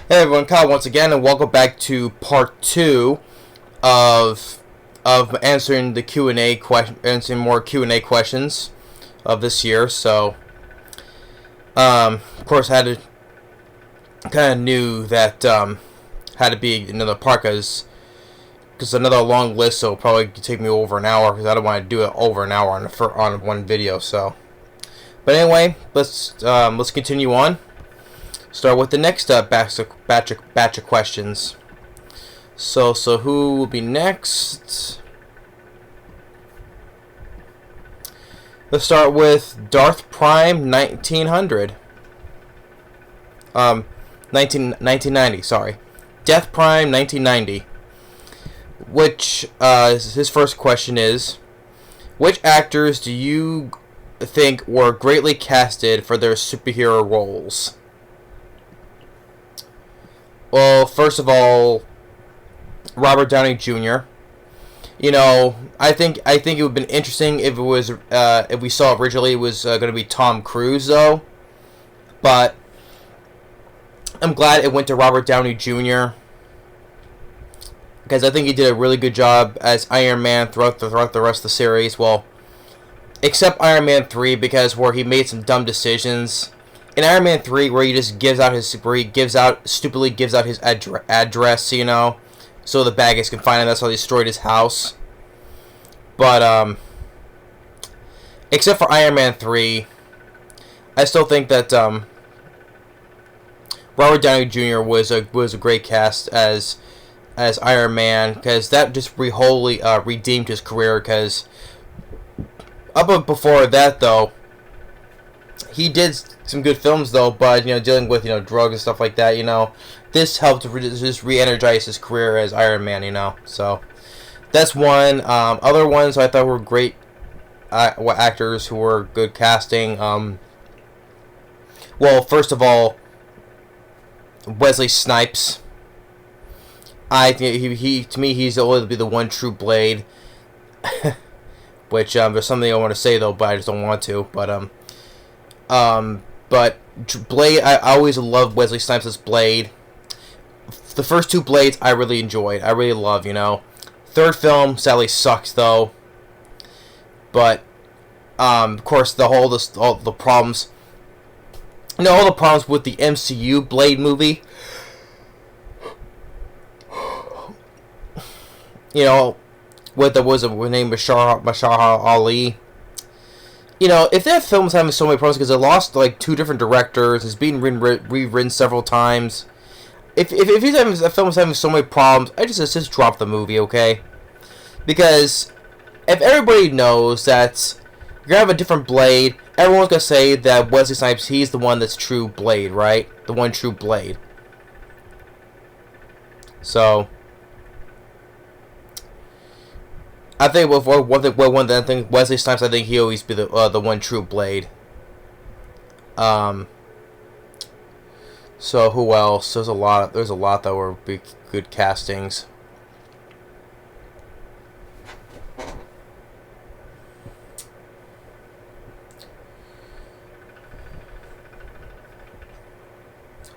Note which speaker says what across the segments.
Speaker 1: Hey everyone, Kyle once again, and welcome back to part 2 of answering the Q&A answering more Q&A questions of this year. So, of course, I had to kind of knew that had to be another part because another long list, so it'll probably take me over an hour because I don't want to do it over an hour on one video. So, but anyway, let's continue on. Start with the next batch of questions. So who will be next? Let's start with Darth Prime 1900. 1990, sorry. Death Prime 1990. Which, his first question is, which actors do you think were greatly casted for their superhero roles? Well, first of all, Robert Downey Jr. You know, I think it would have been interesting if it was if we saw originally it was going to be Tom Cruise though, but I'm glad it went to Robert Downey Jr. because I think he did a really good job as Iron Man throughout the rest of the series. Well, except Iron Man 3 because where he made some dumb decisions. In Iron Man 3, where he just stupidly gives out his address, you know, so the bad guys can find him. That's how they destroyed his house. But except for Iron Man 3, I still think that Robert Downey Jr. was a great cast as Iron Man, because that just wholly redeemed his career. Because up before that, though, he did some good films though, but dealing with drugs and stuff like that, this helped just re-energize his career as Iron Man, so that's one. Other ones I thought were great actors who were good casting. Well, first of all, Wesley Snipes. I think he to me he's always be the one true Blade. Which there's something I want to say though, but I just don't want to. But Blade, I always loved Wesley Snipes as Blade. The first two Blades I really enjoyed. I really love, Third film sadly sucks though. But of course all the problems. All the problems with the MCU Blade movie. With the name Bashar Ali. If that film's having so many problems because it lost like 2 different directors, it's being rewritten several times. If a film's having so many problems, I just drop the movie, okay? Because if everybody knows that you're gonna have a different Blade, everyone's gonna say that Wesley Snipes, he's the one that's true Blade, right? The one true Blade. So I think one thing Wesley Snipes, I think he always be the one true Blade. So who else? There's a lot that were good castings.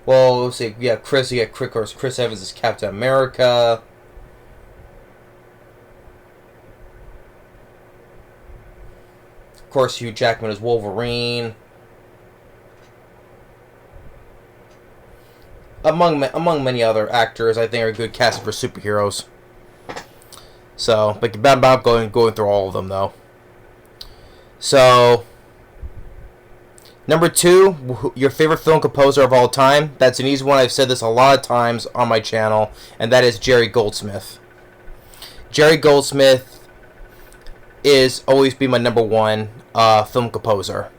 Speaker 1: Well, let's see. Yeah, Chris Evans is Captain America. Of course, Hugh Jackman is Wolverine. Among many other actors, I think are good casting for superheroes. So, but I'm not going through all of them though. So, number 2, your favorite film composer of all time. That's an easy one. I've said this a lot of times on my channel, and that is Jerry Goldsmith. Jerry Goldsmith is always be my number 1 film composer.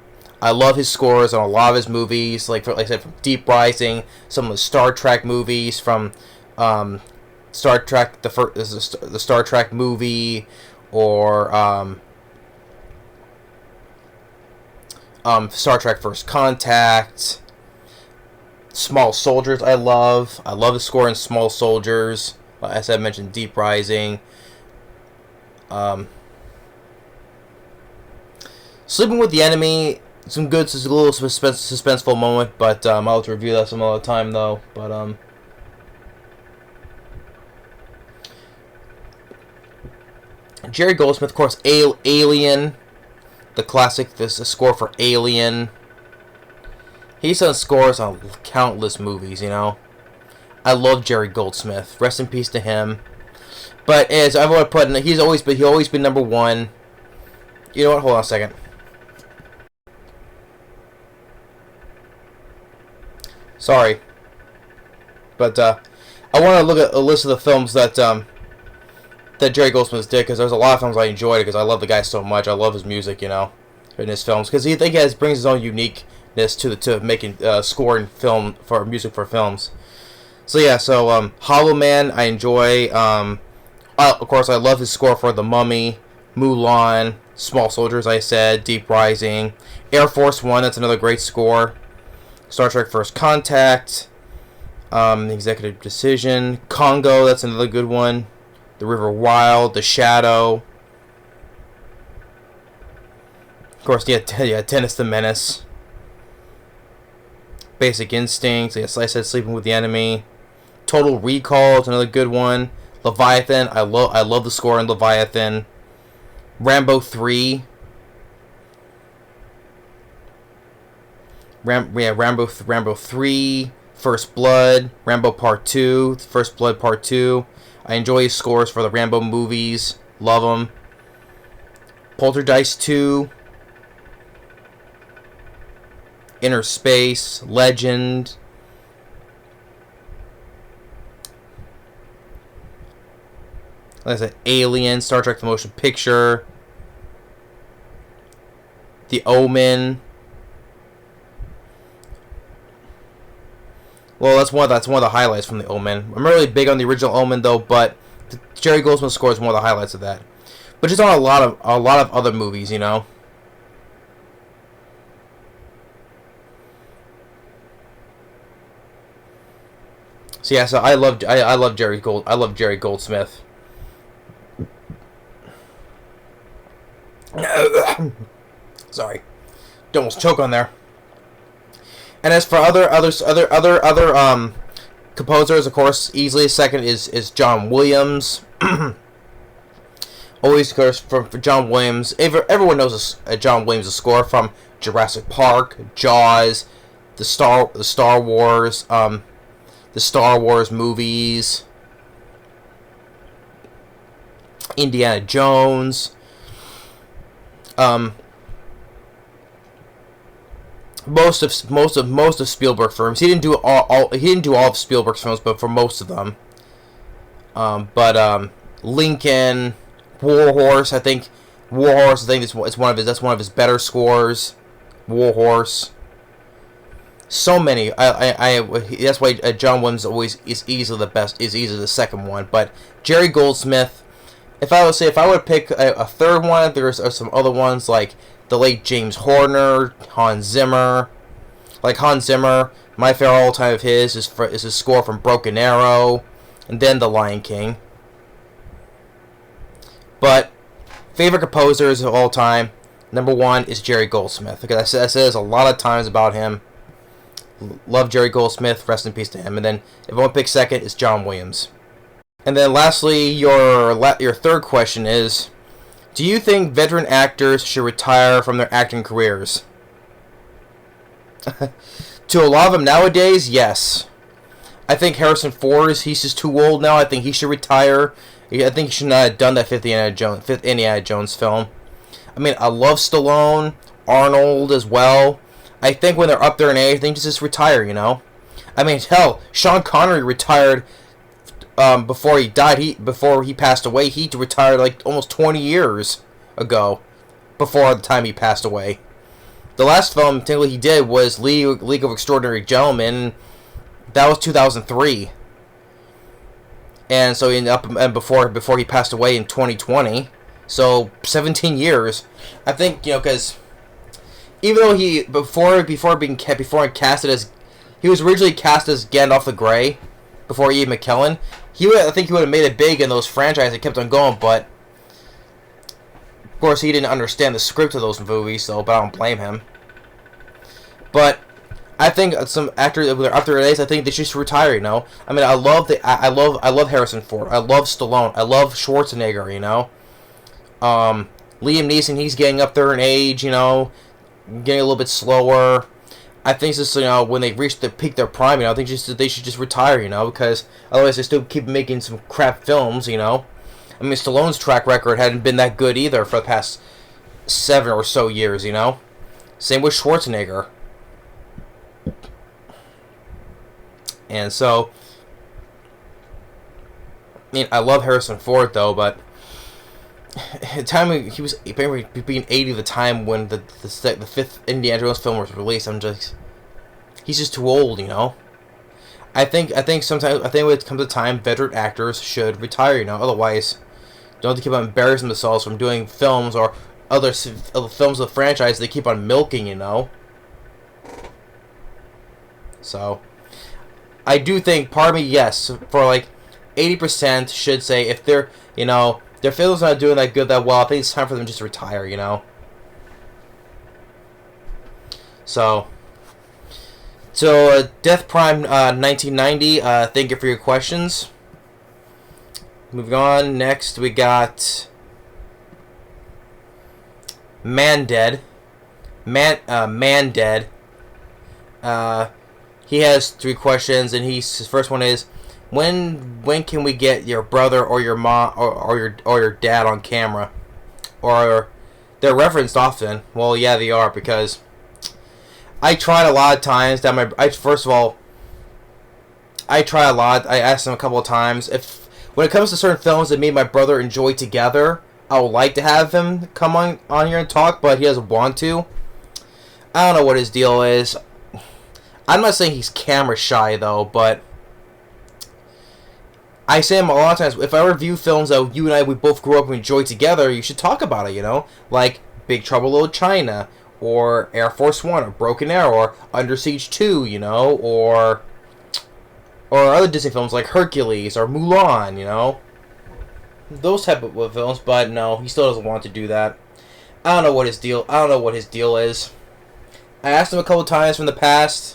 Speaker 1: I love his scores on a lot of his movies, like I said, from Deep Rising, some of the Star Trek movies, from Star Trek the Star Trek movie, or Star Trek First Contact, Small Soldiers. I love the score in Small Soldiers. As I mentioned, Deep Rising. Sleeping with the Enemy, some good, it's a little suspenseful moment, but I'll have to review that some other time though. But Jerry Goldsmith, of course, Alien, the classic, the score for Alien. He's done scores on countless movies, you know. I love Jerry Goldsmith. Rest in peace to him. But as I've always put, he's always been number one. You know what? Hold on a second. Sorry, but I want to look at a list of the films that that Jerry Goldsmith did, because there's a lot of films I enjoyed because I love the guy so much. I love his music, you know, in his films, because he brings his own uniqueness to making scoring film for music for films. So yeah, so Hollow Man I enjoy. Of course, I love his score for The Mummy, Mulan, Small Soldiers. I said Deep Rising, Air Force One. That's another great score. Star Trek First Contact, Executive Decision, Congo, that's another good one. The River Wild, The Shadow. Of course, yeah, Dennis the Menace. Basic Instinct, yes, I said Sleeping with the Enemy. Total Recall is another good one. Leviathan, I love the score in Leviathan. Rambo 3. Rambo 3, First Blood, Rambo Part 2, First Blood Part 2. I enjoy his scores for the Rambo movies. Love them. Poltergeist 2, Inner Space, Legend. Like I said, Alien, Star Trek The Motion Picture, The Omen. Well, that's one of the highlights from The Omen. I'm really big on the original Omen though, but Jerry Goldsmith score is one of the highlights of that. But just on a lot of other movies, you know. So yeah, so I love Jerry Goldsmith. Sorry, don't almost choke on there. And as for other composers, of course, easily second is John Williams. Always, of course, for John Williams. Everyone knows John Williams' score from Jurassic Park, Jaws, the Star Wars movies, Indiana Jones. Most of Spielberg films. He didn't do all of Spielberg's films, but for most of them. Lincoln, Warhorse. I think it's one of his better scores. Warhorse. So many. That's why John Williams is easily the best. Is easily the second one. But Jerry Goldsmith. If I would pick a third one, there's some other ones like the late James Horner, Hans Zimmer. Like Hans Zimmer, my favorite all time of his is his score from Broken Arrow, and then The Lion King. But favorite composers of all time, number one is Jerry Goldsmith. Because I said this a lot of times about him. Love Jerry Goldsmith, rest in peace to him. And then if I want to pick second, it's John Williams. And then lastly, your third question is, do you think veteran actors should retire from their acting careers? To a lot of them nowadays, yes. I think Harrison Ford he's just too old now. I think he should retire. I think he should not have done that fifth Indiana Jones film. I mean, I love Stallone, Arnold as well. I think when they're up there in age, they just retire, you know? I mean, hell, Sean Connery retired before he died. Before he passed away, he retired like almost 20 years ago. Before the time he passed away. The last film technically he did was League of Extraordinary Gentlemen. That was 2003. And so before he passed away in 2020. So 17 years. I think, you know, because even though he before he was originally cast as Gandalf the Grey before Ian McKellen. I think he would have made it big in those franchises that kept on going, but of course he didn't understand the script of those movies, but I don't blame him. But I think some actors that are up there days, I think they should retire, you know. I mean, I love Harrison Ford. I love Stallone. I love Schwarzenegger, you know. Liam Neeson, he's getting up there in age, you know, getting a little bit slower. I think just, you know, when they reach the peak of their prime, you know, I think they should just retire, you know, because otherwise they still keep making some crap films, you know. I mean, Stallone's track record hadn't been that good either for the past 7 or so years, you know. Same with Schwarzenegger. And so, I mean, I love Harrison Ford, though, but at the time he was being 80 at the time when the 5th Indiana Jones film was released. He's just too old, you know. I think sometimes when it comes to time, veteran actors should retire, you know. Otherwise, don't have to keep on embarrassing themselves from doing films or other films of the franchise they keep on milking, you know. So, I do think, part of me, yes, for like 80% should say if they're, you know, their film's not doing that good, that well, I think it's time for them just to retire, you know. So Death Prime 1990, thank you for your questions. Moving on, next we got mandead. Mandead. He has 3 questions, and his first one is, when can we get your brother or your mom or your dad on camera? Or they're referenced often. Well, yeah, they are, because I tried a lot of times that I try a lot. I asked them a couple of times if when it comes to certain films that me and my brother enjoy together, I would like to have him come on here and talk, but he doesn't want to. I don't know what his deal is. I'm not saying he's camera shy, though, but I say him a lot of times, if I review films that you and I, we both grew up and enjoyed together, you should talk about it, you know? Like Big Trouble in Little China, or Air Force One, or Broken Arrow, or Under Siege 2, you know? Or other Disney films like Hercules, or Mulan, you know? Those type of films, but no, he still doesn't want to do that. I don't know what his deal is. I asked him a couple times from the past,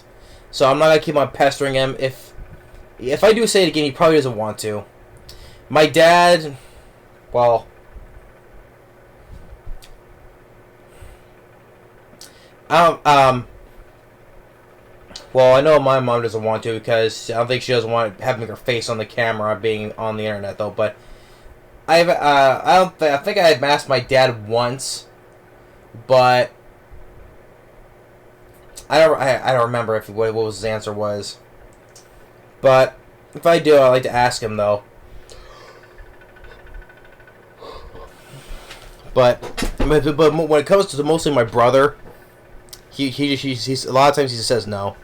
Speaker 1: so I'm not gonna keep on pestering him. If I do say it again, he probably doesn't want to. My dad, well, well, I know my mom doesn't want to, because I don't think she doesn't want having her face on the camera being on the internet, though. But I think I had asked my dad once, but I don't remember what his answer was. But if I do, I'd like to ask him, though. But when it comes to mostly my brother, he's a lot of times he just says no.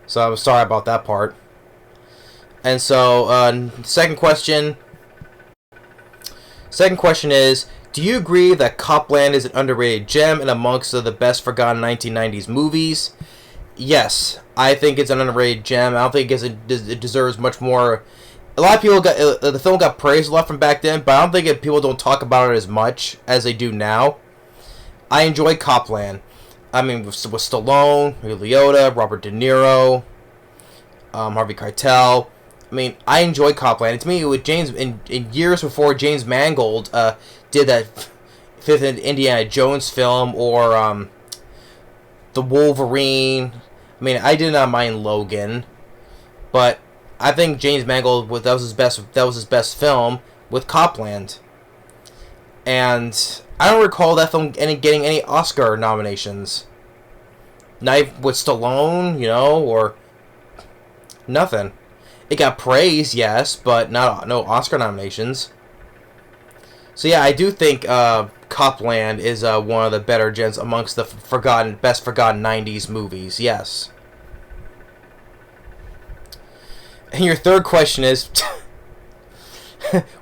Speaker 1: So I'm sorry about that part. And so second question is, do you agree that Copland is an underrated gem and amongst the best forgotten 1990s movies? Yes, I think it's an underrated gem. I don't think it deserves much more. A lot of people the film got praised a lot from back then, but I don't think people don't talk about it as much as they do now. I enjoy Copland. I mean, with Stallone, Ray Liotta, Robert De Niro, Harvey Keitel. I mean, I enjoy Copland. To me, with James in years before James Mangold did that 5th Indiana Jones film, or the Wolverine. I mean, I did not mind Logan, but I think James Mangold that was his best film with Copland. And I don't recall that film getting any Oscar nominations. Not with Stallone, you know, or nothing. It got praise, yes, but no Oscar nominations. So yeah, I do think Copland is one of the better gems amongst the best forgotten 90s movies, yes. And your third question is,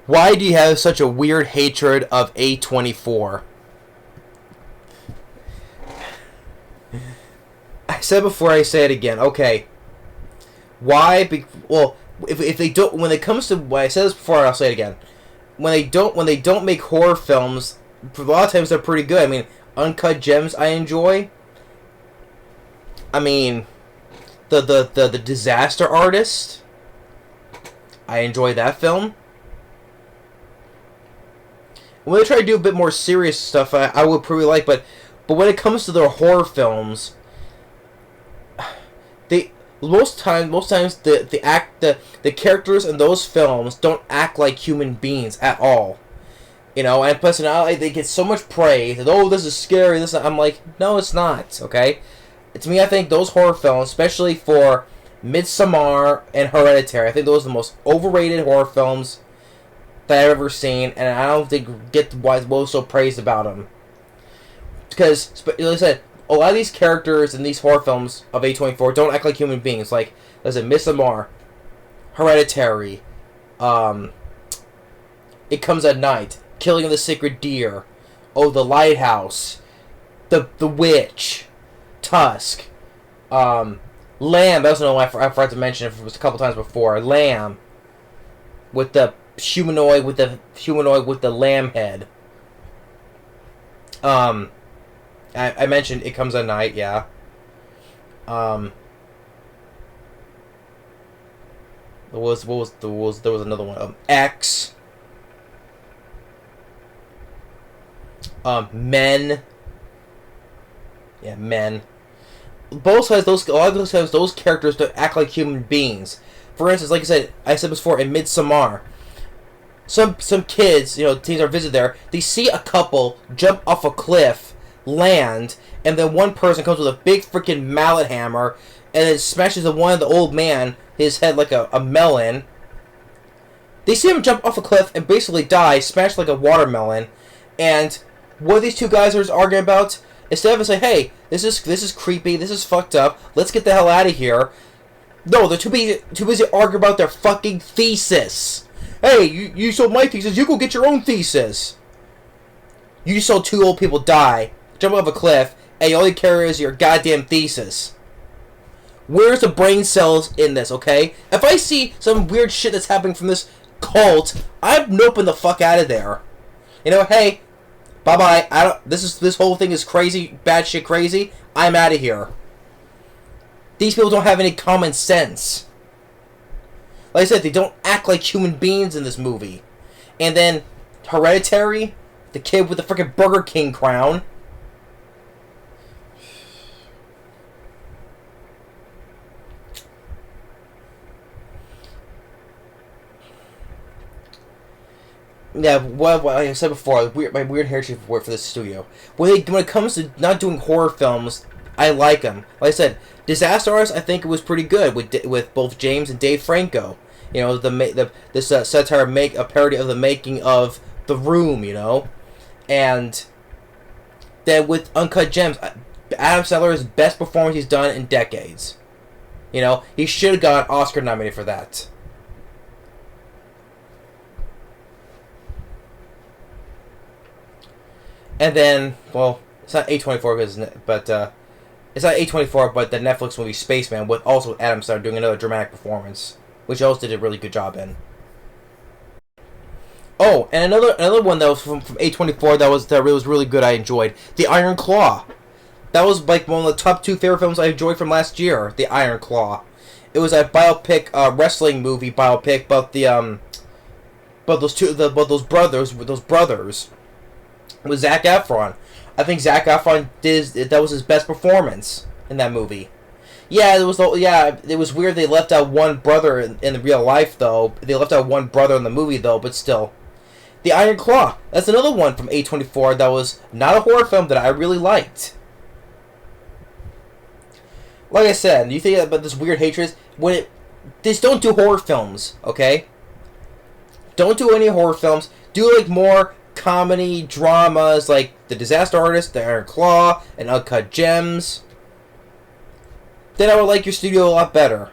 Speaker 1: why do you have such a weird hatred of A24? I said before, I say it again. Okay. Why? Well, if they don't, when it comes to, well, I said this before, I'll say it again. When they don't make horror films, a lot of times they're pretty good. I mean, Uncut Gems I enjoy. I mean, the Disaster Artist, I enjoy that film. when they try to do a bit more serious stuff, I would probably like, but when it comes to their horror films, they most times the characters in those films don't act like human beings at all. You know, and plus, they get so much praise. And, oh, this is scary. I'm like, no, it's not. Okay, to me, I think those horror films, especially for Midsommar and Hereditary, I think those are the most overrated horror films that I've ever seen, and I don't think get why was so praised about them. Because, like I said, a lot of these characters in these horror films of A24 don't act like human beings. Like, like I said, Midsommar, Hereditary, It Comes at Night, Killing of the Sacred Deer, oh, The Lighthouse, The Witch, Tusk, Lamb. That's another one I forgot to mention. It was a couple times before. Lamb, with the humanoid with the lamb head. I mentioned It Comes at Night. Yeah. There was another one. X. Men. Yeah, Men. Both sides, a lot of those times, those characters don't act like human beings. For instance, like I said before, in Midsommar, some kids, teens are visit there. They see a couple jump off a cliff, land, and then one person comes with a big freaking mallet hammer, and then smashes the old man, his head like a melon. They see him jump off a cliff and basically die, smashed like a watermelon. And what these two guys are arguing about, instead of saying, "Hey, this is creepy, this is fucked up, let's get the hell out of here," no, they're too busy arguing about their fucking thesis. Hey, you sold my thesis, you go get your own thesis. You saw two old people die, jump off a cliff, and all you care is your goddamn thesis. Where's the brain cells in this, okay? If I see some weird shit that's happening from this cult, I'm noping the fuck out of there. Hey, bye-bye. This whole thing is crazy, bad shit crazy. I'm out of here. These people don't have any common sense. Like I said, they don't act like human beings in this movie. And then Hereditary, the kid with the freaking Burger King crown. Yeah, like I said before, my weird heritage for this studio. When it comes to not doing horror films, I like them. Like I said, Dinosaurs, I think it was pretty good with both James and Dave Franco. This satire a parody of the making of The Room. And then with Uncut Gems, Adam Sandler's best performance he's done in decades. He should have got Oscar nominated for that. And then, well, it's not A24, but it's not A24, but the Netflix movie Spaceman, with also Adam Sandler doing another dramatic performance, which he also did a really good job in. Oh, and another one that was from A24 that was really good. I enjoyed The Iron Claw. That was like one of the top 2 favorite films I enjoyed from last year. The Iron Claw. It was a biopic, wrestling movie biopic about those brothers. With Zac Efron. I think Zac Efron that was his best performance in that movie. Yeah, it was weird they left out one brother in real life though. They left out one brother in the movie though, but still. The Iron Claw. That's another one from A24 that was not a horror film that I really liked. Like I said, you think about this weird hatred just don't do horror films, okay? Don't do any horror films. Do like more comedy dramas like The Disaster Artist, The Iron Claw, and Uncut Gems. Then I would like your studio a lot better.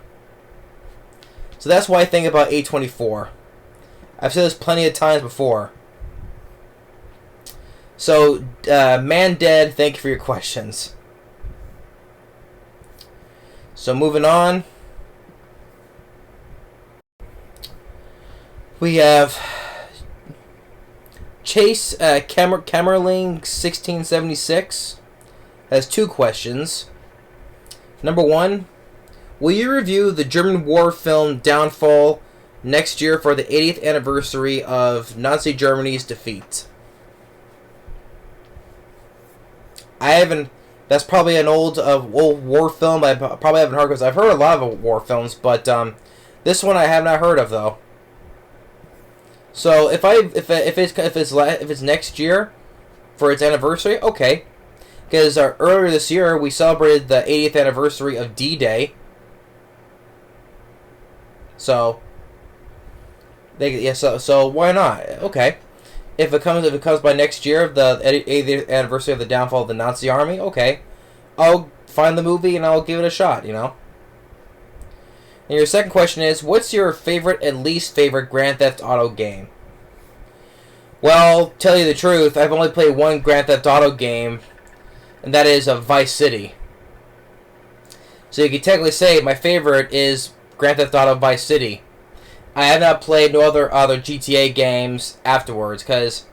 Speaker 1: So that's why I think about A24. I've said this plenty of times before. So, mandead, thank you for your questions. So moving on. We have Chase Camerling 1676 has 2 questions. Number 1, will you review the German war film Downfall next year for the 80th anniversary of Nazi Germany's defeat? I haven't. That's probably an old war film. I probably haven't heard because I've heard a lot of war films, but this one I have not heard of though. So if it's next year for its anniversary, okay. Because earlier this year we celebrated the 80th anniversary of D-Day. So so why not? Okay. If it comes by next year, the 80th anniversary of the downfall of the Nazi army, okay, I'll find the movie and I'll give it a shot, you know. And your second question is, what's your favorite and least favorite Grand Theft Auto game? Well, tell you the truth, I've only played one Grand Theft Auto game, and that is Vice City. So you can technically say my favorite is Grand Theft Auto Vice City. I have not played no other GTA games afterwards because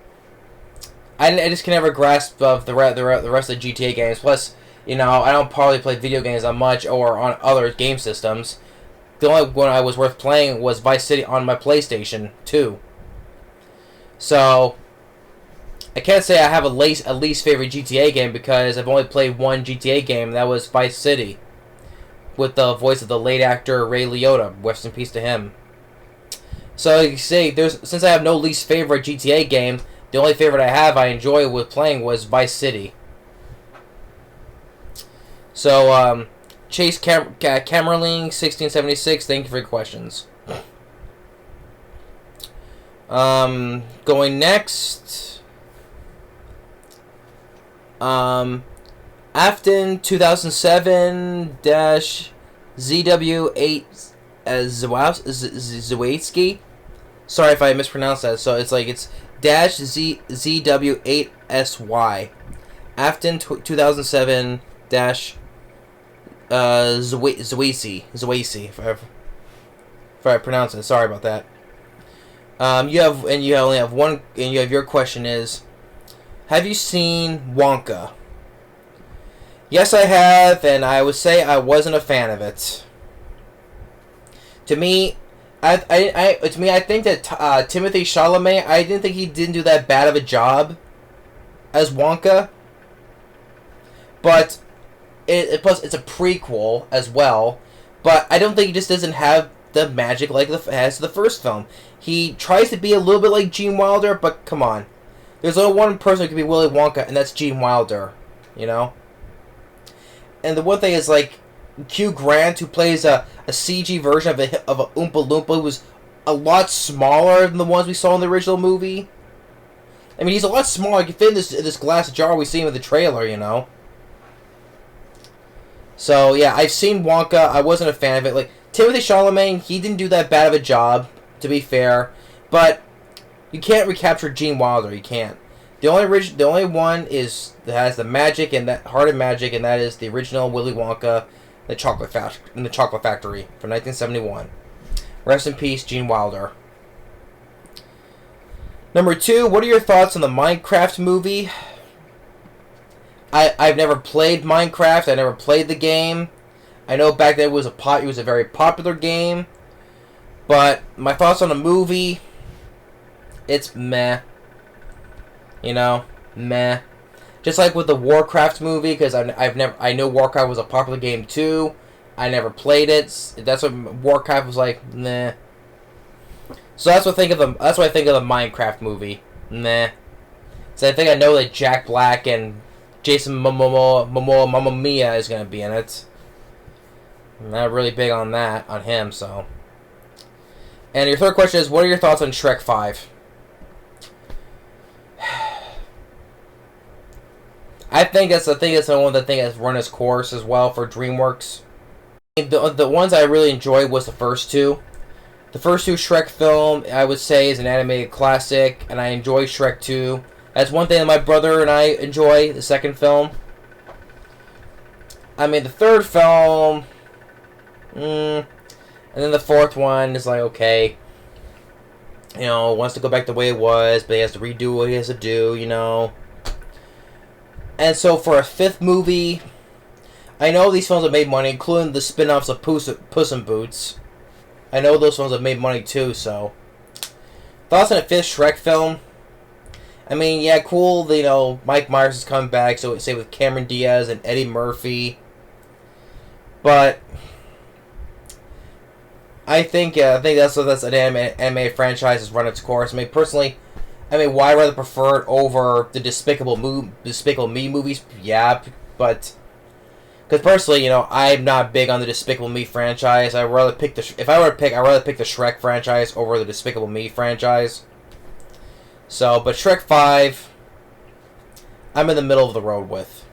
Speaker 1: I just can never grasp of the rest of the GTA games. Plus, you know, I don't probably play video games on much or on other game systems. The only one I was worth playing was Vice City on my PlayStation 2. So I can't say I have a least favorite GTA game because I've only played one GTA game, and that was Vice City, with the voice of the late actor Ray Liotta. Rest in peace to him. So you see, since I have no least favorite GTA game, the only favorite I enjoy with playing was Vice City. So Chase Camerling 1676, thank you for your questions. Going next, Afton 2007 ZW8 Zawadzki. Sorry if I mispronounced that. So it's dash ZW8SY. Afton 2007 dash Zawadzki. If I pronounce it, sorry about that. You only have one, and your question is, have you seen Wonka? Yes, I have, and I would say I wasn't a fan of it. To me, I think that Timothy Chalamet, I didn't think he didn't do that bad of a job as Wonka. But plus it's a prequel as well. But I don't think he just doesn't have the magic like as the first film. He tries to be a little bit like Gene Wilder, but come on, there's only one person who can be Willy Wonka, and that's Gene Wilder. You know. And the one thing is Hugh Grant, who plays a CG version of a Oompa Loompa, who was a lot smaller than the ones we saw in the original movie. I mean, he's a lot smaller. He can fit in this glass jar we see him in the trailer, you know. So yeah, I've seen Wonka. I wasn't a fan of it. Timothy Chalamet, he didn't do that bad of a job, to be fair. But you can't recapture Gene Wilder. You can't. The only one is that has the magic and that heart of magic, and that is the original Willy Wonka, the Chocolate Factory from 1971. Rest in peace, Gene Wilder. Number 2, what are your thoughts on the Minecraft movie? I've never played Minecraft. I never played the game. I know back then it was a very popular game, but my thoughts on the movie, it's meh. You know, meh. Just like with the Warcraft movie, because I know Warcraft was a popular game too. I never played it. That's what Warcraft was like. Nah. So that's what I think of the Minecraft movie. Nah. So I think I know that Jack Black and Jason Momoa Mamma Mia is gonna be in it. I'm not really big on him. So. And your third question is, what are your thoughts on Shrek 5? I think that's one of the things that's run its course as well for DreamWorks. The ones I really enjoyed was the first two. The first two Shrek film, I would say, is an animated classic, and I enjoy Shrek 2. That's one thing that my brother and I enjoy, the second film. I mean, the third film, and then the fourth one is okay. You know, wants to go back the way it was, but he has to redo what he has to do, you know. And so for a fifth movie, I know these films have made money, including the spin-offs of Puss in Boots. I know those films have made money too, so. Thoughts on a fifth Shrek film? I mean, yeah, cool. You know, Mike Myers is coming back. So say with Cameron Diaz and Eddie Murphy, but I think that's an anime franchise has run its course. I mean, personally, why rather prefer it over the Despicable Me movies? Yeah, but because personally, you know, I'm not big on the Despicable Me franchise. I rather pick if I were to pick, I'd rather pick the Shrek franchise over the Despicable Me franchise. So, but Shrek 5, I'm in the middle of the road with.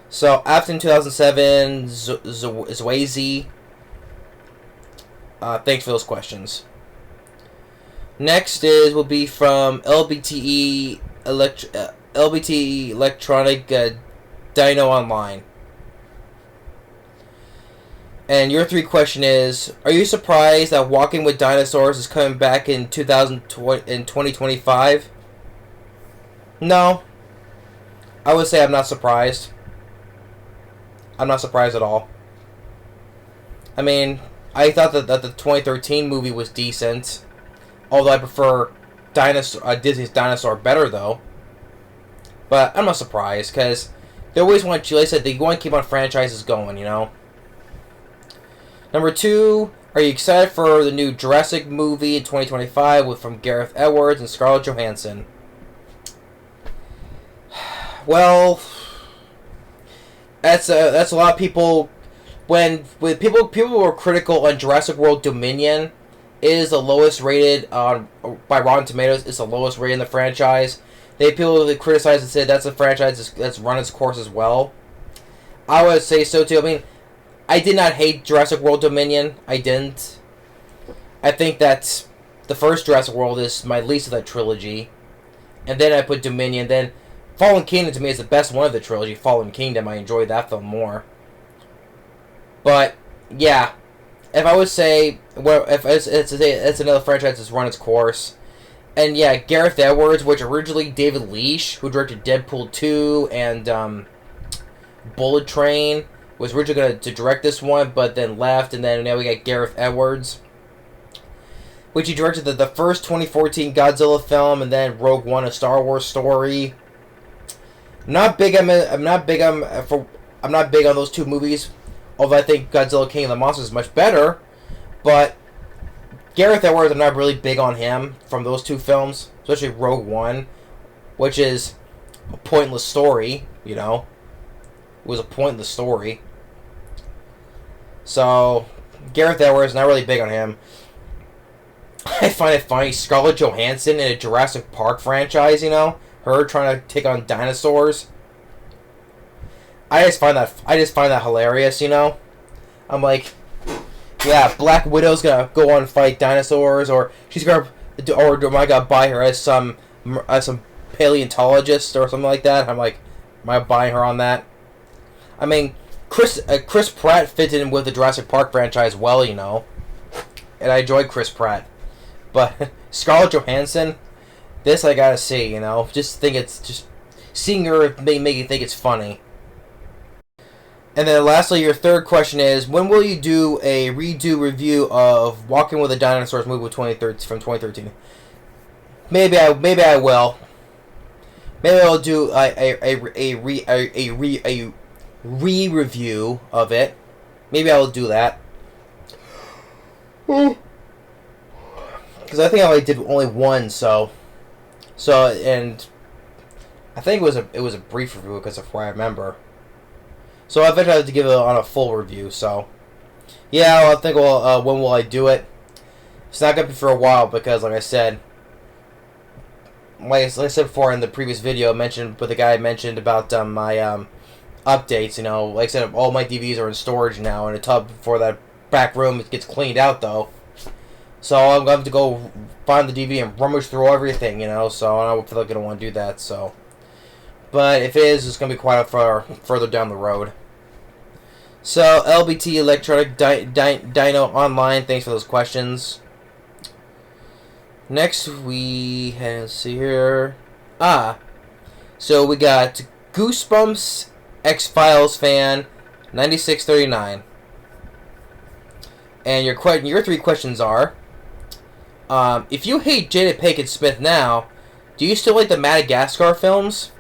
Speaker 1: So, after in 2007, Zwayze. Thanks for those questions. Next will be from LBTE Electronic Dino Online. And your 3 question is, are you surprised that Walking with Dinosaurs is coming back in 2025? No. I would say I'm not surprised. I'm not surprised at all. I mean, I thought that the 2013 movie was decent. Although I prefer Disney's Dinosaur better, though. But I'm not surprised, because they always want, like I said, they want to keep on franchises going, you know? Number 2, are you excited for the new Jurassic movie in 2025 from Gareth Edwards and Scarlett Johansson? Well, that's a lot of people. When people were critical on Jurassic World Dominion, it is the lowest rated by Rotten Tomatoes. It's the lowest rated in the franchise. People that criticize and say that's a franchise that's run its course as well. I would say so too. I mean, I did not hate Jurassic World Dominion. I didn't. I think that the first Jurassic World is my least of that trilogy, and then I put Dominion. Then Fallen Kingdom to me is the best one of the trilogy. Fallen Kingdom, I enjoyed that film more. But yeah, if I would say, well, if it's another franchise that's run its course, and yeah, Gareth Edwards, which originally David Leitch, who directed Deadpool 2 and Bullet Train, was originally going to direct this one, but then left, and then now we got Gareth Edwards, which he directed the first 2014 Godzilla film, and then Rogue One, a Star Wars story. I'm not big on those 2 movies. Although I think Godzilla King of the Monsters is much better, but Gareth Edwards, I'm not really big on him from those 2 films, especially Rogue One, which is a pointless story, you know. It was a pointless story. So, Gareth Edwards, not really big on him. I find it funny, Scarlett Johansson in a Jurassic Park franchise, you know, her trying to take on dinosaurs. I just find that hilarious, you know. I'm like, yeah, Black Widow's gonna go on and fight dinosaurs, or she's gonna, or am I gonna buy her as some paleontologist or something like that? I'm like, am I buying her on that? I mean, Chris Pratt fits in with the Jurassic Park franchise well, you know, and I enjoyed Chris Pratt, but Scarlett Johansson, this I gotta see, you know. Just seeing her make you think it's funny. And then lastly, your 3rd question is, when will you do a redo review of Walking with the Dinosaurs movie from 2013? Maybe I will. Maybe I'll do a re-review of it. Maybe I will do that. Because I think I only did one, so and I think it was a brief review because of what I remember. So I eventually have to give it on a full review. So yeah, I think when will I do it? It's not gonna be for a while because, like I said before in the previous video, the guy mentioned about my updates. You know, like I said, all my DVDs are in storage now in a tub for that back room. It gets cleaned out though, so I'm going to have to go find the DVD and rummage through everything. You know, so I don't feel like I don't want to do that. So, but if it is, it's going to be quite further down the road. So, LBTElectricDinoOnline, thanks for those questions. Next, we see here. So we got Goosebumps X-Files fan 9639. And your 3 questions are: if you hate Jada Pinkett Smith now, Do you still like the Madagascar films?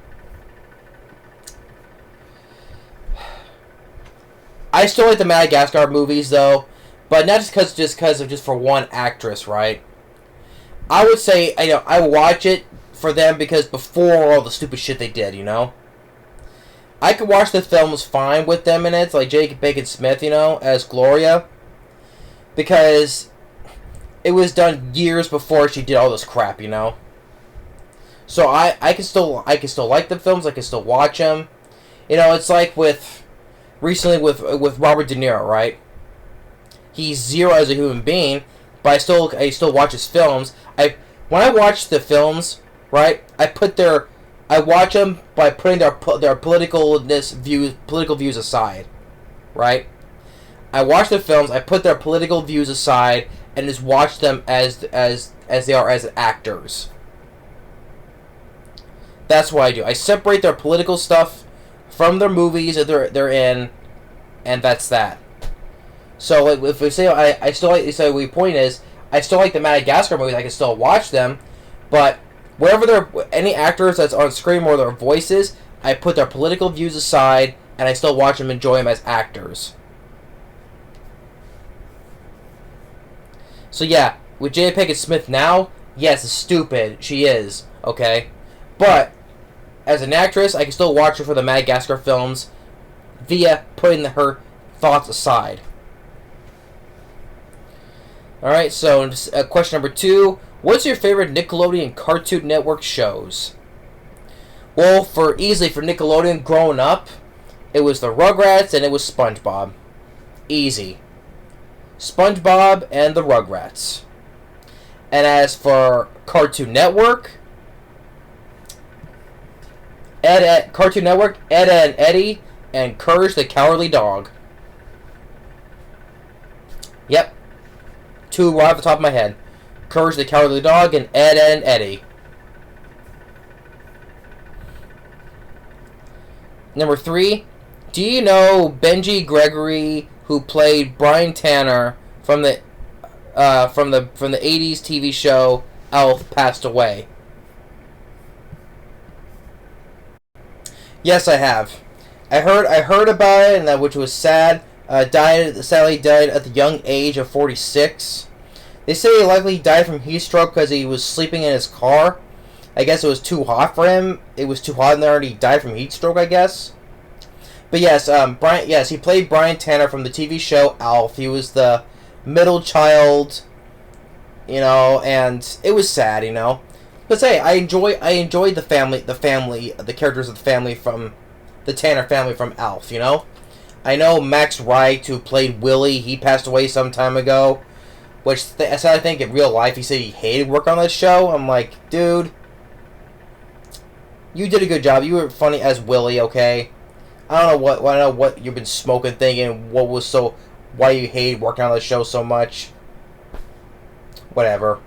Speaker 1: I still like the Madagascar movies, though, but not just because for one actress, right? I would say, I watch it for them because before all the stupid shit they did, I could watch the films fine with them in it, like Jake Bacon Smith, as Gloria, because it was done years before she did all this crap, So I can still like the films, I can still watch them. It's like recently with Robert De Niro, right? He's zero as a human being, but I still watch his films. When I watch the films, right, I watch them by putting their political views aside, right? I watch the films, I put their political views aside, and just watch them as they are as actors. That's what I do. I separate their political stuff from their movies that they're in, and that's that. So if we say I still like, so the point is, I still like the Madagascar movies. I can still watch them, but wherever any actors that's on screen or their voices, I put their political views aside, and I still watch them, enjoy them as actors. So yeah, with Jada Pinkett Smith now, yes, it's stupid. She is, okay? But as an actress, I can still watch her for the Madagascar films via putting her thoughts aside. Alright, so question number 2. What's your favorite Nickelodeon Cartoon Network shows? Well, for Nickelodeon growing up, it was the Rugrats and it was SpongeBob. Easy. SpongeBob and the Rugrats. And as for Cartoon Network, Cartoon Network, Ed, Edd n Eddy, and Courage the Cowardly Dog. Yep. 2 right off the top of my head. Courage the Cowardly Dog and Ed, Edd n Eddy. Number 3. Do you know Benji Gregory, who played Brian Tanner from the 80s TV show Elf, passed away? Yes, I have. I heard about it, and which was sad. Sadly died at the young age of 46. They say he likely died from heat stroke because he was sleeping in his car. I guess it was too hot for him. It was too hot in there, and he died from heat stroke, I guess. But yes, he played Brian Tanner from the TV show Alf. He was the middle child, and it was sad, But hey, I enjoyed the characters of the family from the Tanner family from Alf, I know Max Wright, who played Willie, he passed away some time ago, which I think in real life he said he hated work on that show. I'm like, dude, you did a good job. You were funny as Willie, okay? I don't know what you've been smoking, thinking why you hate working on the show so much. Whatever.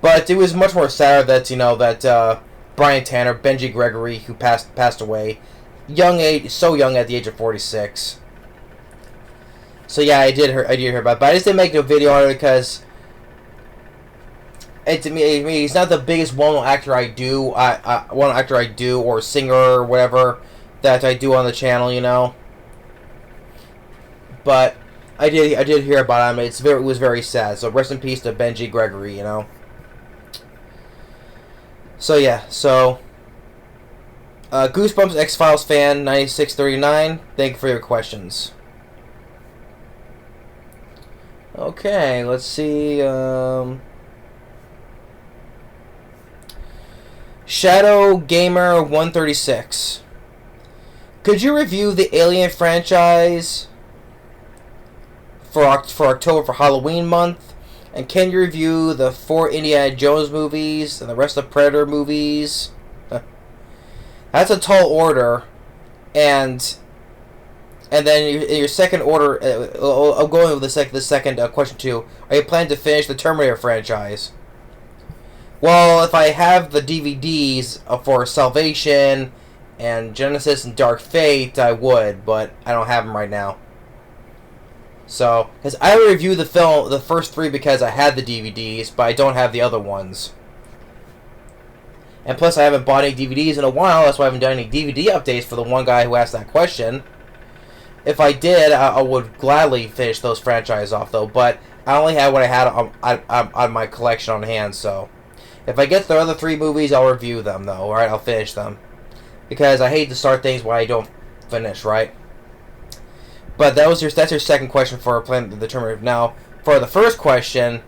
Speaker 1: But it was much more sad that Brian Tanner, Benji Gregory, who passed away, so young at the age of 46. So yeah, I did hear about it, but I just didn't make a video on it because he's not the biggest well-known actor I do, or singer or whatever that I do on the channel, But I did hear about him. It was very sad. So rest in peace to Benji Gregory, So yeah, Goosebumps X-Files fan 9639. Thank you for your questions. Okay, let's see. Shadow Gamer 136. Could you review the Alien franchise for October, for Halloween month? And can you review the 4 Indiana Jones movies and the rest of Predator movies? That's a tall order. And then your second order, I'm going with the second question 2. Are you planning to finish the Terminator franchise? Well, if I have the DVDs for Salvation and Genesis and Dark Fate, I would, but I don't have them right now. So, because I reviewed the first 3 because I had the DVDs, but I don't have the other ones. And plus, I haven't bought any DVDs in a while. That's why I haven't done any DVD updates for the one guy who asked that question. If I did, I would gladly finish those franchises off, though. But I only had what I had on my collection on hand, so... If I get the other 3 movies, I'll review them, though. Alright, I'll finish them. Because I hate to start things when I don't finish, right? But that's your second question for Plan the Terminator. Now, for the first question...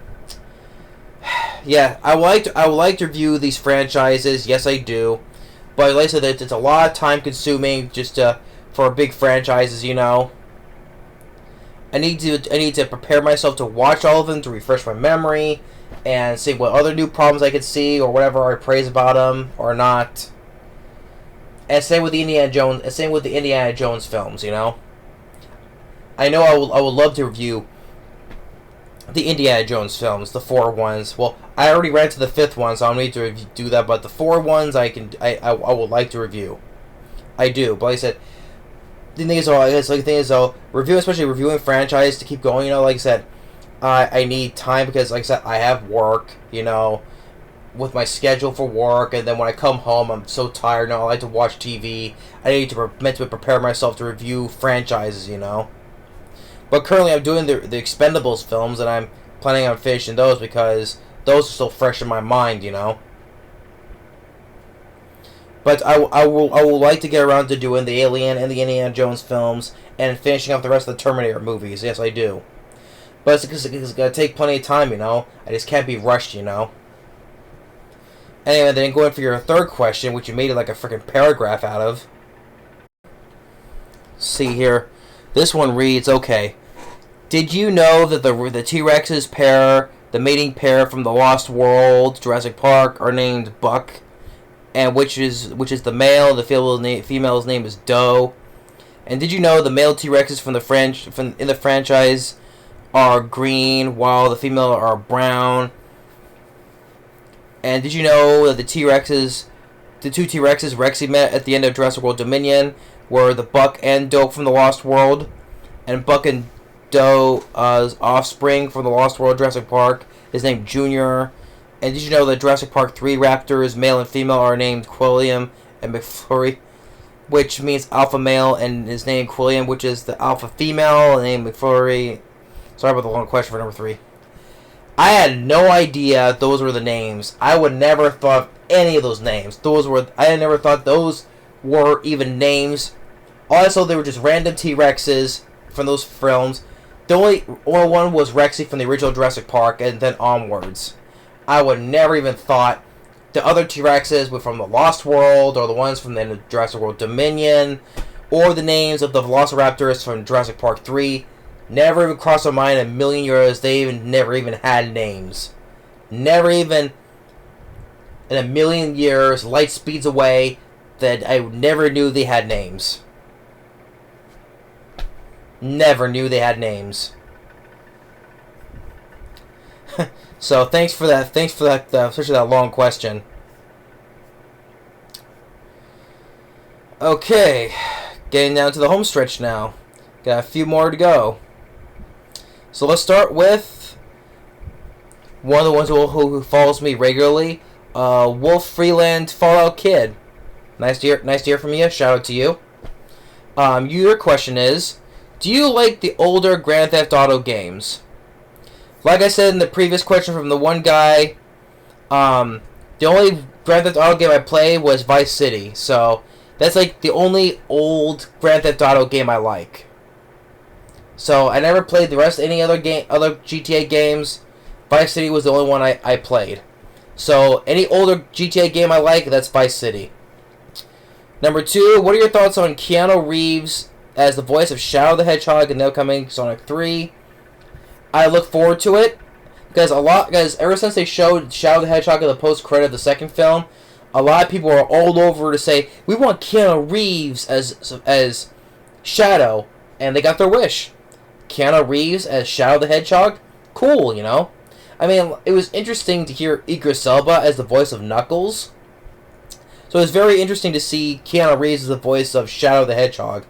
Speaker 1: Yeah, I would like to review these franchises. Yes, I do. But like I said, it's a lot of time consuming just for big franchises, you know. I need to prepare myself to watch all of them to refresh my memory and see what other new problems I could see or whatever I praise about them or not. And same with the Indiana Jones films, you know. I know I would love to review the Indiana Jones films, the 4 ones. Well, I already ran to the 5th one, so I don't need to do that. But the 4 ones, I would like to review. I do, but like I said, the thing is, though, especially reviewing franchise to keep going. You know, like I said, I need time because, like I said, I have work. You know, with my schedule for work, and then when I come home, I'm so tired. Now I like to watch TV. I need to mentally prepare myself to review franchises. You know. But currently I'm doing the Expendables films, and I'm planning on finishing those because those are still fresh in my mind, you know. But I will like to get around to doing the Alien and the Indiana Jones films and finishing up the rest of the Terminator movies. Yes, I do. But it's going to take plenty of time, you know. I just can't be rushed, you know. Anyway, then going for your third question, which you made it like a freaking paragraph out of. See here. This one reads, okay. Did you know that the T-Rex's pair, the mating pair from the Lost World, Jurassic Park, are named Buck, and which is the male, the female's name is Doe? And did you know the male T-Rexes in the franchise are green, while the female are brown? And did you know that the two T-Rexes Rexy met at the end of Jurassic World Dominion were the Buck and Doe from the Lost World, and Buck and Doe's offspring from the Lost World Jurassic Park is named Junior. And did you know that Jurassic Park 3 raptors, male and female, are named Quilliam and McFlurry, which means alpha male, and is named Quilliam, which is the alpha female, named McFlurry. Sorry about the long question for number 3. I had no idea those were the names. I would never have thought any of those names. I had never thought those were even names. Also, they were just random T-Rexes from those films. The only one was Rexy from the original Jurassic Park, and then onwards. I would never even thought the other T-Rexes were from the Lost World, or the ones from the Jurassic World Dominion, or the names of the Velociraptors from Jurassic Park 3. Never even crossed my mind in a million years. They never even had names. Never even in a million years, light speeds away, that I never knew they had names. Never knew they had names. So thanks for that. Especially that long question. Okay, getting down to the home stretch now. Got a few more to go. So let's start with one of the ones who follows me regularly, WolfFreelandFalloutkid. Nice to hear from you. Shout out to you. Your question is, do you like the older Grand Theft Auto games? Like I said in the previous question from the one guy, the only Grand Theft Auto game I played was Vice City. So that's like the only old Grand Theft Auto game I like. So I never played the rest of any other GTA games. Vice City was the only one I played. So any older GTA game I like, that's Vice City. Number 2, what are your thoughts on Keanu Reeves as the voice of Shadow the Hedgehog in the upcoming Sonic 3? I look forward to it because ever since they showed Shadow the Hedgehog in the post-credit of the second film, a lot of people are all over to say, we want Keanu Reeves as Shadow, and they got their wish. Keanu Reeves as Shadow the Hedgehog? Cool, you know? I mean, it was interesting to hear Idris Elba as the voice of Knuckles. So it was very interesting to see Keanu Reeves as the voice of Shadow the Hedgehog.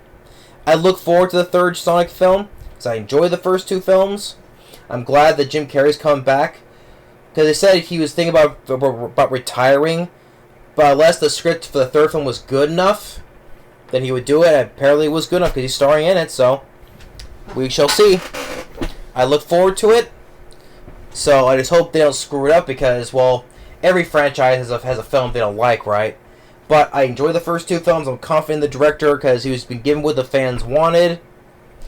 Speaker 1: I look forward to the third Sonic film, because I enjoyed the first 2 films. I'm glad that Jim Carrey's coming back, because they said he was thinking about retiring But unless the script for the third film was good enough, then he would do it. Apparently it was good enough because he's starring in it, so we shall see. I look forward to it. So I just hope they don't screw it up because, well, every franchise has a film they don't like, right? But I enjoy the first two films. I'm confident in the director because he was been given what the fans wanted.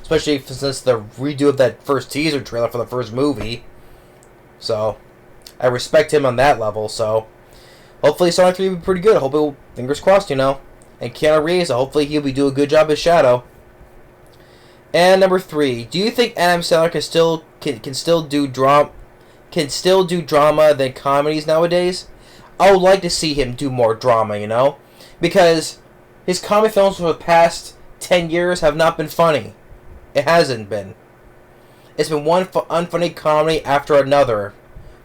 Speaker 1: Especially since the redo of that first teaser trailer for the first movie. So, I respect him on that level, so hopefully Sonic 3 will be pretty good. I hope it will, fingers crossed, you know. And Keanu Reeves, hopefully he'll be doing a good job as Shadow. And number 3, do you think Adam Sandler can still do drama than comedies nowadays? I would like to see him do more drama, you know, because his comedy films for the past 10 years have not been funny. It hasn't been. It's been one unfunny comedy after another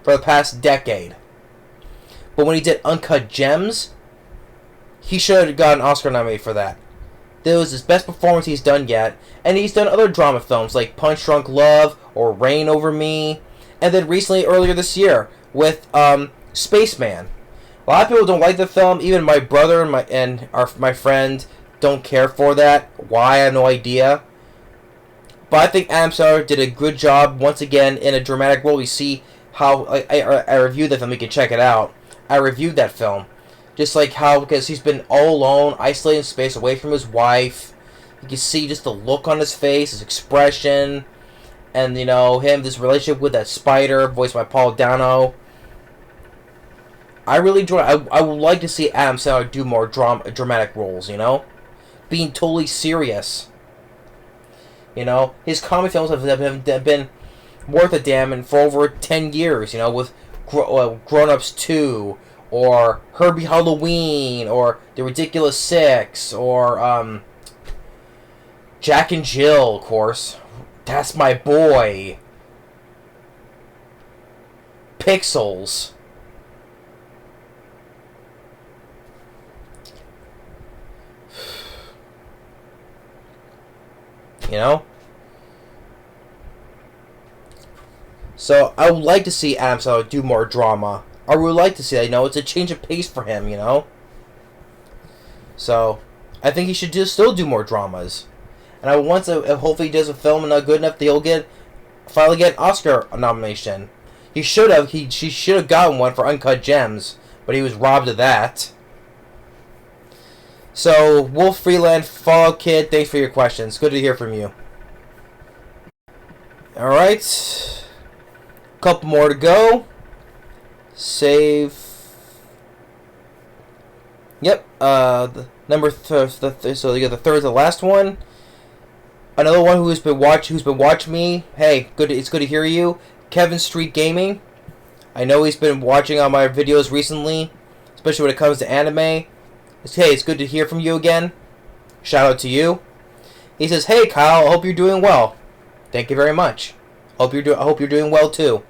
Speaker 1: for the past decade. But when he did Uncut Gems, he should have got an Oscar nomination for that. That was his best performance he's done yet. And he's done other drama films like Punch Drunk Love or Rain Over Me. And then recently, earlier this year, with Spaceman. A lot of people don't like the film. Even my brother and my friend don't care for that. Why? I have no idea. But I think Adam Sandler did a good job once again in a dramatic role. We see how I reviewed the film. You can check it out. I reviewed that film, just like how because he's been all alone, isolated in space, away from his wife. You can see just the look on his face, his expression, and you know this relationship with that spider voiced by Paul Dano. I really enjoy it. I would like to see Adam Sandler do more dramatic roles. You know, being totally serious. You know, his comedy films have been worth a damn and for over 10 years, you know, with Grown Ups 2, or Herbie Halloween, or The Ridiculous Six, or Jack and Jill, of course. That's My Boy. Pixels. You know? So, I would like to see Adam Sandler do more drama. I would like to see that, you know? It's a change of pace for him, you know? So, I think he should still do more dramas. And hopefully he does a film and not good enough that he'll finally get an Oscar nomination. She should have gotten one for Uncut Gems, but he was robbed of that. So, WolfFreelandFalloutkid, thanks for your questions. Good to hear from you. Alright. Couple more to go. Save. Yep. So you got the third to the last one. Another one who's been watching me. Hey, it's good to hear you. KevinStreetGaming. I know he's been watching on my videos recently, especially when it comes to anime. Hey, it's good to hear from you again. Shout out to you. He says, "Hey Kyle, I hope you're doing well." Thank you very much. I hope you're doing well too.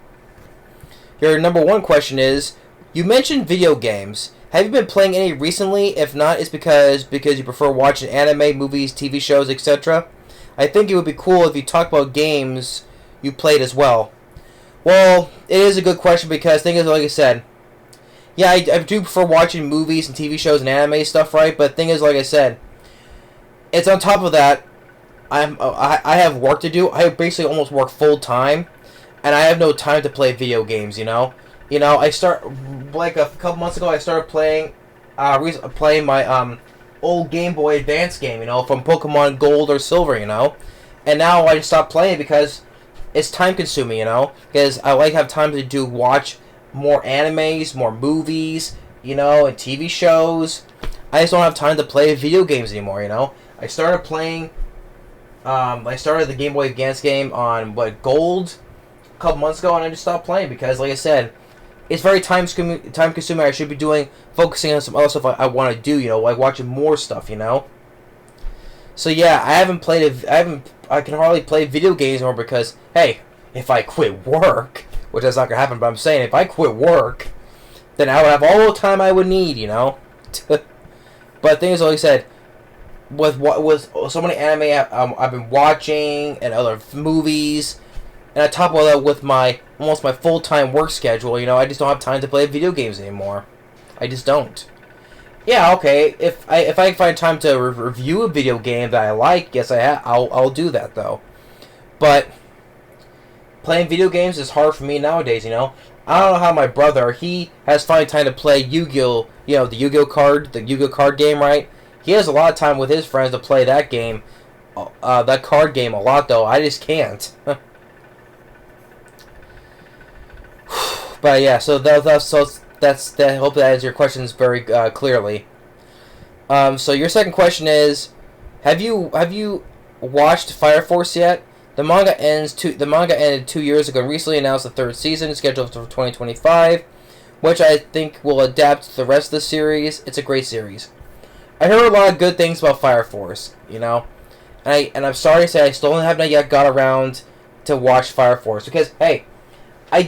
Speaker 1: Your number one question is, you mentioned video games. Have you been playing any recently? If not, it's because you prefer watching anime, movies, TV shows, etc. I think it would be cool if you talk about games you played as well. Well, it is a good question because thing is, like I said, yeah, I do prefer watching movies and TV shows and anime stuff, right? But the thing is, like I said, it's on top of that, I have work to do. I basically almost work full time, and I have no time to play video games. You know, I start like a couple months ago. I started playing my old Game Boy Advance game. You know, from Pokemon Gold or Silver. You know, and now I just stopped playing because it's time consuming. You know, because I like to have time to watch more animes, more movies, you know, and TV shows. I just don't have time to play video games anymore, you know. I started the Game Boy Advance game on Gold a couple months ago, and I just stopped playing because, like I said, it's very time consuming. I should be focusing on some other stuff I want to do, you know, like watching more stuff, you know. So yeah, I can hardly play video games anymore because, hey, if I quit work, which that's not gonna happen, but I'm saying if I quit work, then I would have all the time I would need, you know. But the thing is, like I said, with so many anime I've been watching and other movies, and on top of that, with almost my full-time work schedule, you know, I just don't have time to play video games anymore. I just don't. Yeah, okay. If I find time to review a video game that I like, yes, I'll do that though. But playing video games is hard for me nowadays. I don't know how my brother, he has finally time to play Yu-Gi-Oh. The Yu-Gi-Oh card game, right? He has a lot of time with his friends to play that game, that card game a lot though. I just can't. But yeah, so that's I hope that answers your questions very clearly. So your second question is, have you watched Fire Force yet? The manga ended 2 years ago and recently announced the third season scheduled for 2025, which I think will adapt to the rest of the series. It's a great series. I heard a lot of good things about Fire Force, and I'm sorry to say I still have not yet got around to watch Fire Force because hey, I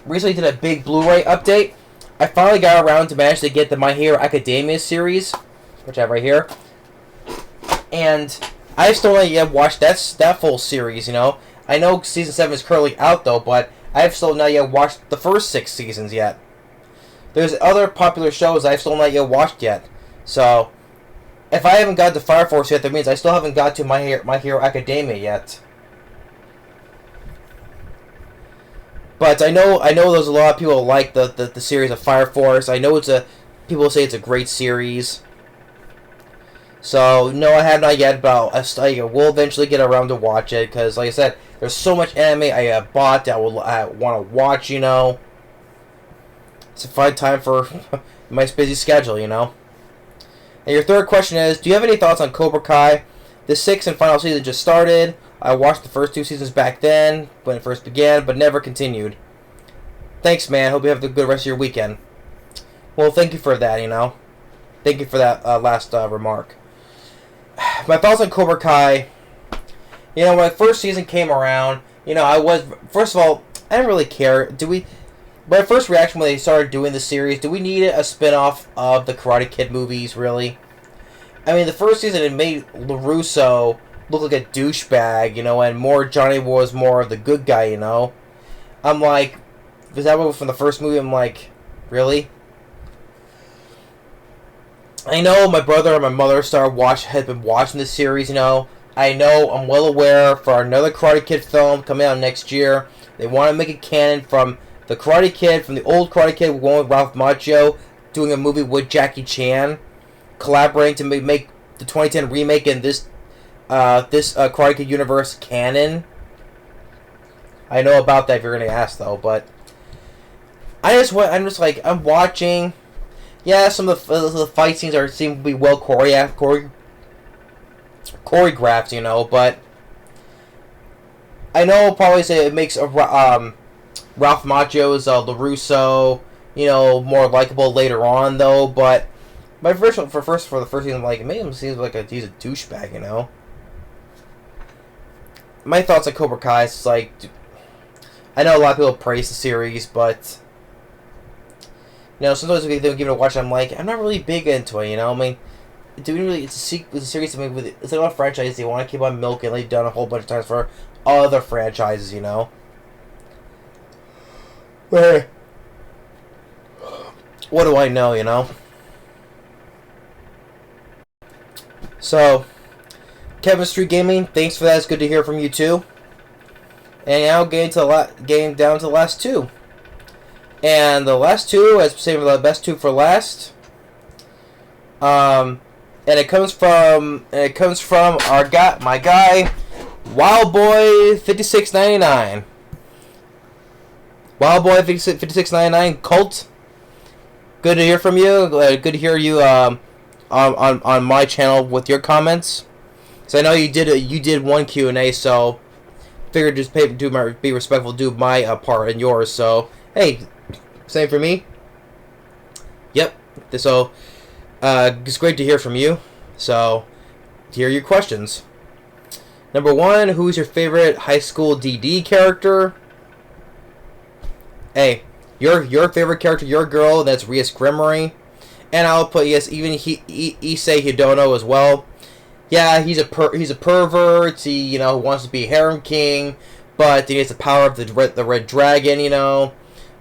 Speaker 1: recently did a big Blu-ray update. I finally got around to manage to get the My Hero Academia series, which I have right here, and I still not yet watched that full series. I know season 7 is currently out though, but I've still not yet watched the first 6 seasons yet. There's other popular shows I've still not yet watched yet. So if I haven't got to Fire Force yet, that means I still haven't got to My Hero Academia yet. But I know there's a lot of people like the series of Fire Force. I know people say it's a great series. So no, I have not yet, but I will eventually get around to watch it because, like I said, there's so much anime I have bought that I want to watch. It's a fun time for my busy schedule. And your third question is, do you have any thoughts on Cobra Kai? The 6th and final season just started. I watched the first 2 seasons back then, when it first began, but never continued. Thanks, man. Hope you have a good rest of your weekend. Well, thank you for that, Thank you for that last remark. My thoughts on Cobra Kai, when the first season came around, first of all, I didn't really care. My first reaction when they started doing the series, do we need a spin-off of the Karate Kid movies, really? I mean, the first season, it made LaRusso look like a douchebag, and Johnny was more of the good guy, I'm like, was that what from the first movie? I'm like, really? I know my brother and my mother had been watching this series, I know, I'm well aware for another Karate Kid film coming out next year. They want to make a canon from the Karate Kid, from the old Karate Kid, one with Ralph Macchio, doing a movie with Jackie Chan, collaborating to make the 2010 remake in this Karate Kid universe canon. I know about that if you're going to ask, though, but I'm watching. Yeah, some of the fight scenes seem to be well choreographed, but I know I'll probably say it makes Ralph Macchio's LaRusso, more likable later on, though, but for the first season, it made him seem like he's a douchebag, My thoughts on Cobra Kai is I know a lot of people praise the series, but sometimes they give it a watch. I'm like, I'm not really big into it. I mean, it's a series with it's a lot of franchises they want to keep on milking. They've done a whole bunch of times for other franchises. Where what do I know? So, Kevin Street Gaming, thanks for that. It's good to hear from you too. And now getting down to the last 2. And the last 2, as saving the best 2 for last. And it comes from my guy, WildBoy5699. WildBoy5699 Cult. Good to hear from you. Good to hear you on my channel with your comments. So I know you did one Q&A, so figured just be respectful, do my part and yours. So hey. Same for me. Yep. So, it's great to hear from you. So, here are your questions. Number 1, who's your favorite high school DD character? Hey, your favorite character, your girl, that's Rias Grimory. And I'll put, yes, even Issei Hidono as well. Yeah, he's a pervert. He, wants to be harem king, but he has the power of the red dragon,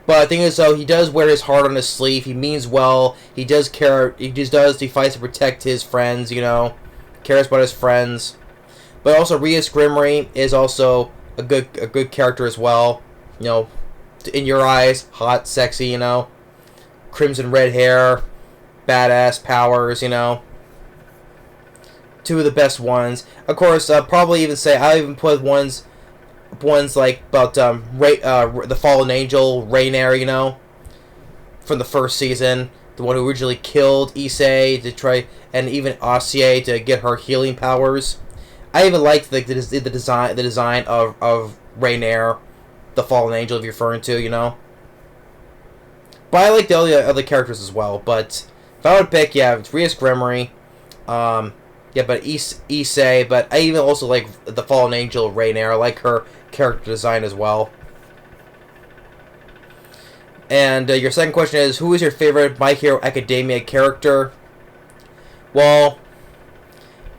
Speaker 1: But the thing is, though, he does wear his heart on his sleeve. He means well. He does care. He just does. He fights to protect his friends. You know, cares about his friends. But also, Rias Grimry is also a good character as well. You know, in your eyes, hot, sexy. You know, crimson red hair, badass powers. You know, two of the best ones. Of course, probably even say I even put ones like about the fallen angel Rainier, you know, from the first season, the one who originally killed Issei to try, and even Ossie to get her healing powers. I even liked the design of Rainier, the fallen angel, if you're referring to, you know. But I like the other characters as well. But if I would pick, yeah, it's Rias Grimry, yeah, but Issei, but I even also like the fallen angel Rainier. I like her character design as well. And your second question is, who is your favorite My Hero Academia character? Well,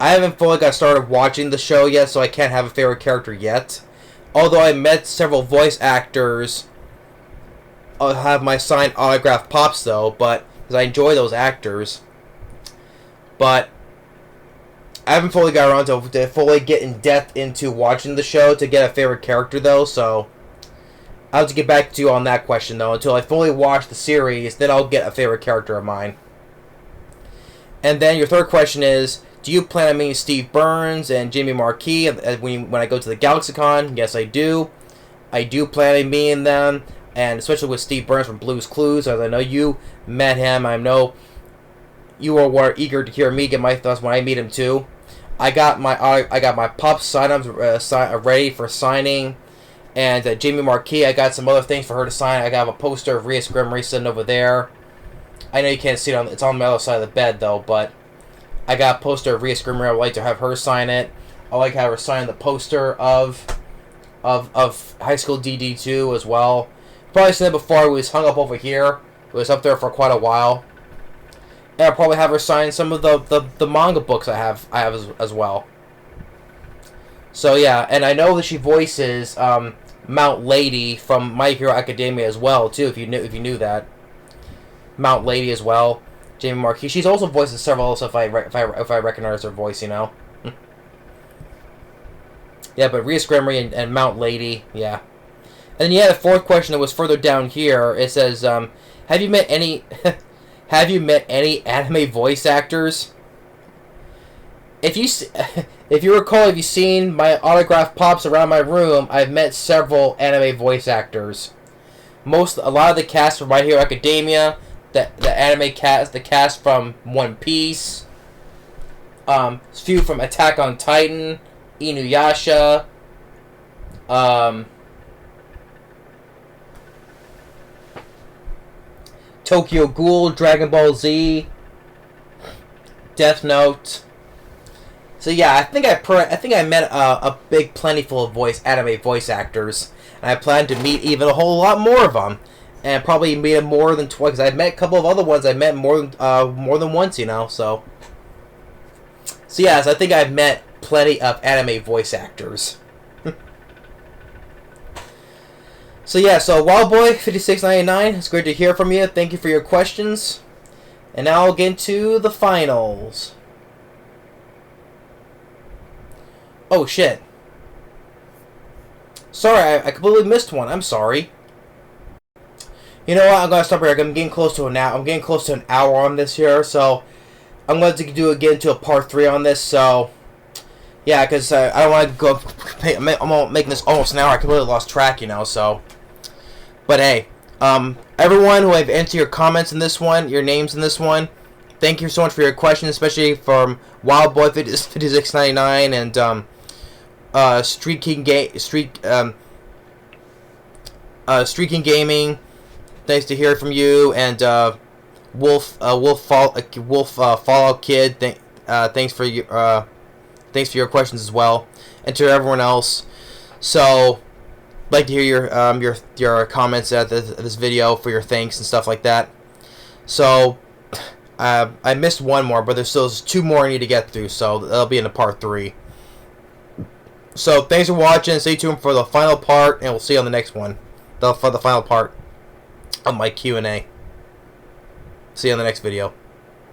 Speaker 1: I haven't fully got started watching the show yet, so I can't have a favorite character yet. Although I met several voice actors, I'll have my signed autograph pops though, but because I enjoy those actors. But I haven't fully got around to fully get in depth into watching the show to get a favorite character though, so I'll have to get back to you on that question though. Until I fully watch the series, then I'll get a favorite character of mine. And then your third question is, do you plan on meeting Steve Burns and Jamie Marquis when I go to the GalaxyCon? Yes, I do. I do plan on meeting them, and especially with Steve Burns from Blue's Clues, as I know you met him. I know you were eager to hear me get my thoughts when I meet him too. I got my pop sign-ups ready for signing, and Jamie Marquis, I got some other things for her to sign. I got a poster of Rias Grimry sitting over there. I know you can't see it it's on the other side of the bed though, but I got a poster of Rias Grimry. I'd like to have her sign it. I like to have her sign the poster of High School DD2 as well. Probably said it before, it was hung up over here. It was up there for quite a while. And I'll probably have her sign some of the manga books I have as well. So yeah, and I know that she voices Mount Lady from My Hero Academia as well too. If you knew that, Mount Lady as well. Jamie Marquis. She's also voices several also if I recognize her voice, you know. Yeah, but Rias Grimry and Mount Lady, yeah. And then yeah, the fourth question that was further down here. It says, have you met any anime voice actors? If you recall, if you've seen my autograph pops around my room, I've met several anime voice actors. A lot of the cast from My Hero Academia, the anime cast, the cast from One Piece, few from Attack on Titan, Inuyasha, Tokyo Ghoul, Dragon Ball Z, Death Note. So yeah, I think I met a big plentiful of anime voice actors, and I plan to meet even a whole lot more of them, and probably meet them more than twice. Because I've met a couple of other ones I met more than once, you know. So yes, I think I've met plenty of anime voice actors. So yeah, so Wildboy5699, it's great to hear from you. Thank you for your questions. And now I'll get into the finals. Oh shit. Sorry, I completely missed one. I'm sorry. You know what? I'm gonna stop here. I'm getting close to an hour. I'm getting close to an hour on this here, so I'm going to get into a part 3 on this. So yeah, because I don't want to go. I'm making this almost an hour. I completely lost track, you know. So, but hey, everyone who have entered your comments in this one, your names in this one, thank you so much for your questions, especially from Wildboy5699 and Street King Gaming. Nice to hear from you, and WolfFreelandFalloutkid. Thanks for your questions as well, and to everyone else. So, I'd like to hear your comments at this video for your thanks and stuff like that. So, I missed one more, but there's still 2 more I need to get through, so that'll be in the part 3. So, thanks for watching. Stay tuned for the final part, and we'll see you on the next one. For the final part. on my Q&A. See you on the next video.